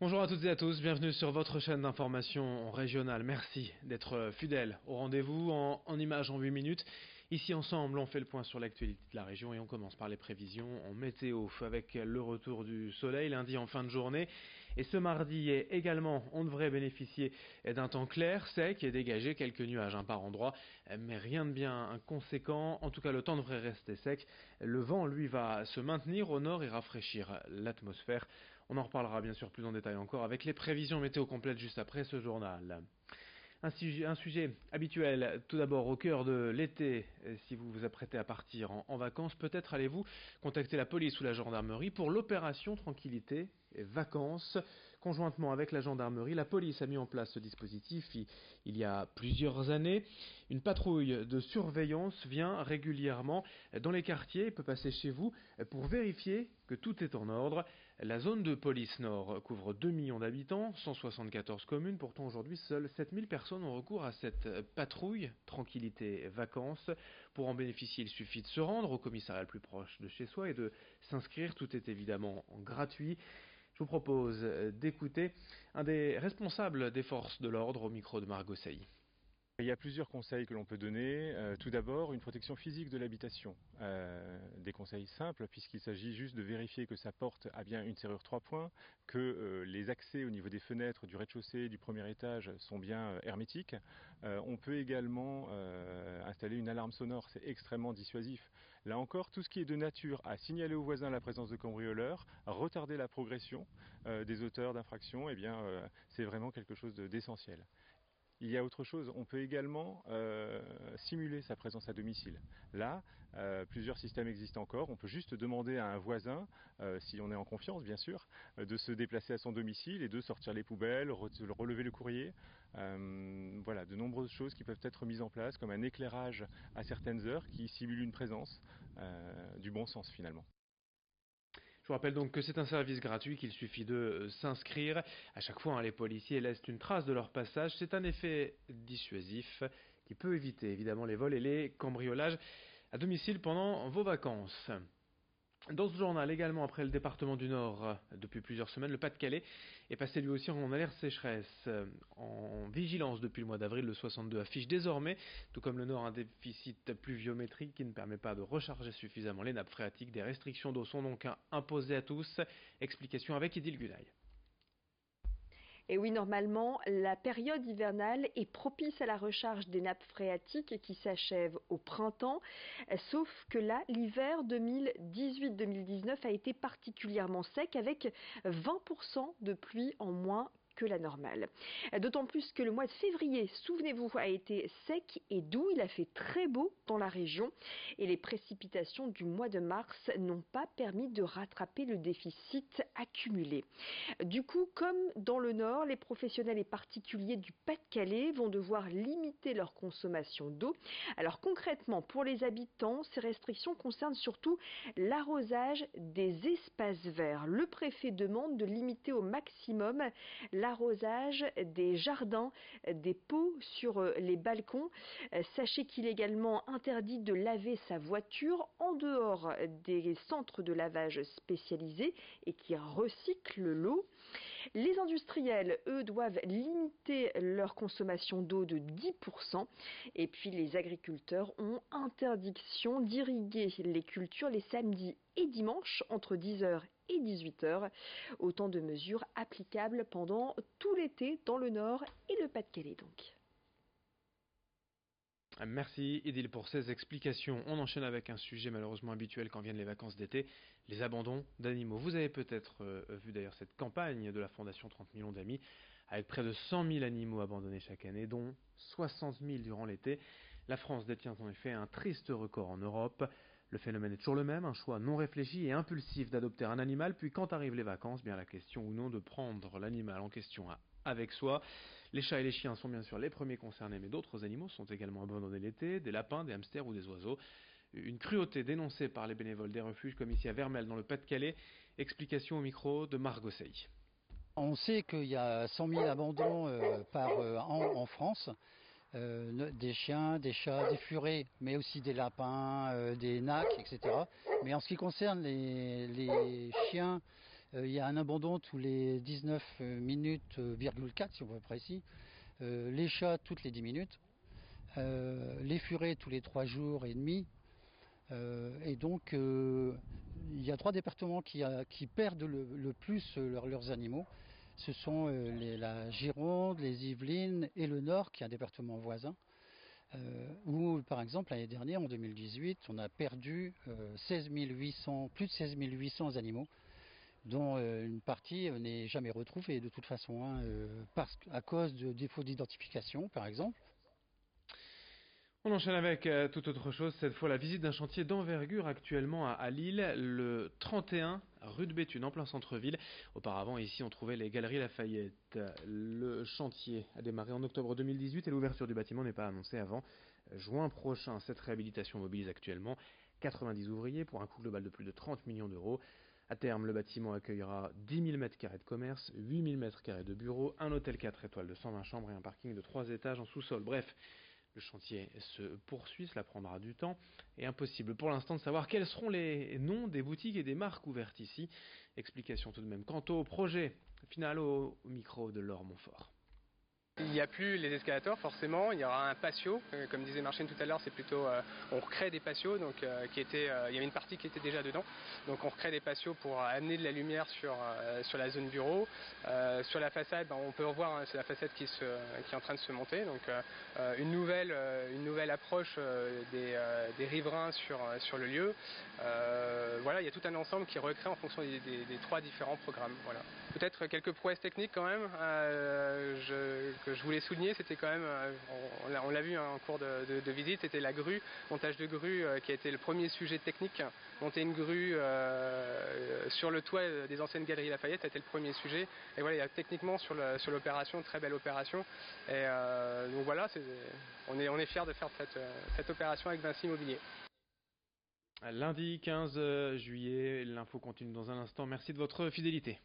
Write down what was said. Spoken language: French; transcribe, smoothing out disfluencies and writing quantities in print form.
Bonjour à toutes et à tous, bienvenue sur votre chaîne d'information régionale. Merci d'être fidèles au rendez-vous en images en 8 minutes. Ici ensemble, on fait le point sur l'actualité de la région et on commence par les prévisions en météo avec le retour du soleil lundi en fin de journée. Et ce mardi également, on devrait bénéficier d'un temps clair, sec et dégagé, quelques nuages par endroit, mais rien de bien conséquent. En tout cas, le temps devrait rester sec. Le vent, lui, va se maintenir au nord et rafraîchir l'atmosphère. On en reparlera bien sûr plus en détail encore avec les prévisions météo complètes juste après ce journal. Un sujet habituel, tout d'abord au cœur de l'été, si vous vous apprêtez à partir en vacances, peut-être allez-vous contacter la police ou la gendarmerie pour l'opération Tranquillité et Vacances. Conjointement avec la gendarmerie, la police a mis en place ce dispositif il y a plusieurs années. Une patrouille de surveillance vient régulièrement dans les quartiers et peut passer chez vous pour vérifier que tout est en ordre. La zone de police nord couvre 2 millions d'habitants, 174 communes. Pourtant aujourd'hui, seules 7000 personnes ont recours à cette patrouille Tranquillité Vacances. Pour en bénéficier, il suffit de se rendre au commissariat le plus proche de chez soi et de s'inscrire. Tout est évidemment gratuit. Je vous propose d'écouter un des responsables des forces de l'ordre au micro de Margot Sailly. Il y a plusieurs conseils que l'on peut donner. Tout d'abord, une protection physique de l'habitation. Des conseils simples, puisqu'il s'agit juste de vérifier que sa porte a bien une serrure 3 points, que les accès au niveau des fenêtres du rez-de-chaussée, du premier étage sont bien hermétiques. On peut également installer une alarme sonore, c'est extrêmement dissuasif. Là encore, tout ce qui est de nature à signaler aux voisins la présence de cambrioleurs, à retarder la progression des auteurs d'infractions, eh bien, c'est vraiment quelque chose d'essentiel. Il y a autre chose, on peut également simuler sa présence à domicile. Là, plusieurs systèmes existent encore. On peut juste demander à un voisin, si on est en confiance bien sûr, de se déplacer à son domicile et de sortir les poubelles, relever le courrier. Voilà, de nombreuses choses qui peuvent être mises en place, comme un éclairage à certaines heures qui simule une présence, du bon sens finalement. Je vous rappelle donc que c'est un service gratuit, qu'il suffit de s'inscrire. À chaque fois, les policiers laissent une trace de leur passage. C'est un effet dissuasif qui peut éviter évidemment les vols et les cambriolages à domicile pendant vos vacances. Dans ce journal également, après le département du Nord, depuis plusieurs semaines, le Pas-de-Calais est passé lui aussi en alerte sécheresse. En vigilance depuis le mois d'avril, le 62 affiche désormais, tout comme le Nord, un déficit pluviométrique qui ne permet pas de recharger suffisamment les nappes phréatiques. Des restrictions d'eau sont donc imposées à tous. Explication avec Idil Gunay. Et oui, normalement, la période hivernale est propice à la recharge des nappes phréatiques qui s'achève au printemps. Sauf que là, l'hiver 2018-2019 a été particulièrement sec avec 20% de pluie en moins que la normale. D'autant plus que le mois de février, souvenez-vous, a été sec et doux. Il a fait très beau dans la région et les précipitations du mois de mars n'ont pas permis de rattraper le déficit accumulé. Du coup, comme dans le Nord, les professionnels et particuliers du Pas-de-Calais vont devoir limiter leur consommation d'eau. Alors concrètement, pour les habitants, ces restrictions concernent surtout l'arrosage des espaces verts. Le préfet demande de limiter au maximum l'arrosage des jardins, des pots sur les balcons. Sachez qu'il est également interdit de laver sa voiture en dehors des centres de lavage spécialisés et qui recyclent l'eau. Les industriels, eux, doivent limiter leur consommation d'eau de 10%. Et puis les agriculteurs ont interdiction d'irriguer les cultures les samedis et dimanches entre 10h et 18h. Autant de mesures applicables pendant tout l'été dans le Nord et le Pas-de-Calais donc. Merci Idil pour ces explications. On enchaîne avec un sujet malheureusement habituel quand viennent les vacances d'été, les abandons d'animaux. Vous avez peut-être vu d'ailleurs cette campagne de la Fondation 30 millions d'amis avec près de 100 000 animaux abandonnés chaque année, dont 60 000 durant l'été. La France détient en effet un triste record en Europe. Le phénomène est toujours le même, un choix non réfléchi et impulsif d'adopter un animal, puis quand arrivent les vacances, bien la question ou non de prendre l'animal en question avec soi. Les chats et les chiens sont bien sûr les premiers concernés, mais d'autres animaux sont également abandonnés l'été, des lapins, des hamsters ou des oiseaux. Une cruauté dénoncée par les bénévoles des refuges, comme ici à Vermelles dans le Pas-de-Calais. Explication au micro de Margot Sailly. On sait qu'il y a 100 000 abandons par an en France. Des chiens, des chats, des furets, mais aussi des lapins, des nacs, etc. Mais en ce qui concerne les chiens Il y a un abandon tous les 19 minutes, 4 si on veut être précis. Les chats toutes les 10 minutes. Les furets tous les 3 jours et demi. Et donc, il y a 3 départements qui perdent le plus leurs animaux. Ce sont la Gironde, les Yvelines et le Nord, qui est un département voisin. Où, par exemple, l'année dernière, en 2018, on a perdu plus de 16 800 animaux, dont une partie n'est jamais retrouvée de toute façon, hein, à cause de défauts d'identification, par exemple. On enchaîne avec toute autre chose, cette fois la visite d'un chantier d'envergure actuellement à Lille, le 31 rue de Béthune, en plein centre-ville. Auparavant, ici, on trouvait les Galeries Lafayette. Le chantier a démarré en octobre 2018 et l'ouverture du bâtiment n'est pas annoncée avant juin prochain. Cette réhabilitation mobilise actuellement 90 ouvriers pour un coût global de plus de 30 millions d'euros. À terme, le bâtiment accueillera 10 000 m² de commerce, 8 000 m² de bureaux, un hôtel 4 étoiles de 120 chambres et un parking de 3 étages en sous-sol. Bref, le chantier se poursuit, cela prendra du temps et impossible pour l'instant de savoir quels seront les noms des boutiques et des marques ouvertes ici. Explication tout de même quant au projet final au micro de Laure Montfort. Il n'y a plus les escalators forcément, il y aura un patio, comme disait Martine tout à l'heure, c'est plutôt on recrée des patios, donc il y avait une partie qui était déjà dedans, donc on recrée des patios pour amener de la lumière sur la zone bureau. Sur la façade, on peut revoir, hein, c'est la façade qui est en train de se monter, donc une nouvelle approche des riverains sur le lieu. Voilà, il y a tout un ensemble qui est recréé en fonction des 3 différents programmes. Voilà. Peut-être quelques prouesses techniques quand même. Que je voulais souligner, c'était quand même, on l'a vu en cours de visite, c'était la grue, montage de grue qui a été le premier sujet technique. Monter une grue sur le toit des anciennes Galeries Lafayette a été le premier sujet. Et voilà, il y a techniquement sur l'opération, très belle opération. Et donc voilà, on est fiers de faire cette opération avec Vinci Immobilier. Lundi 15 juillet, l'info continue dans un instant. Merci de votre fidélité.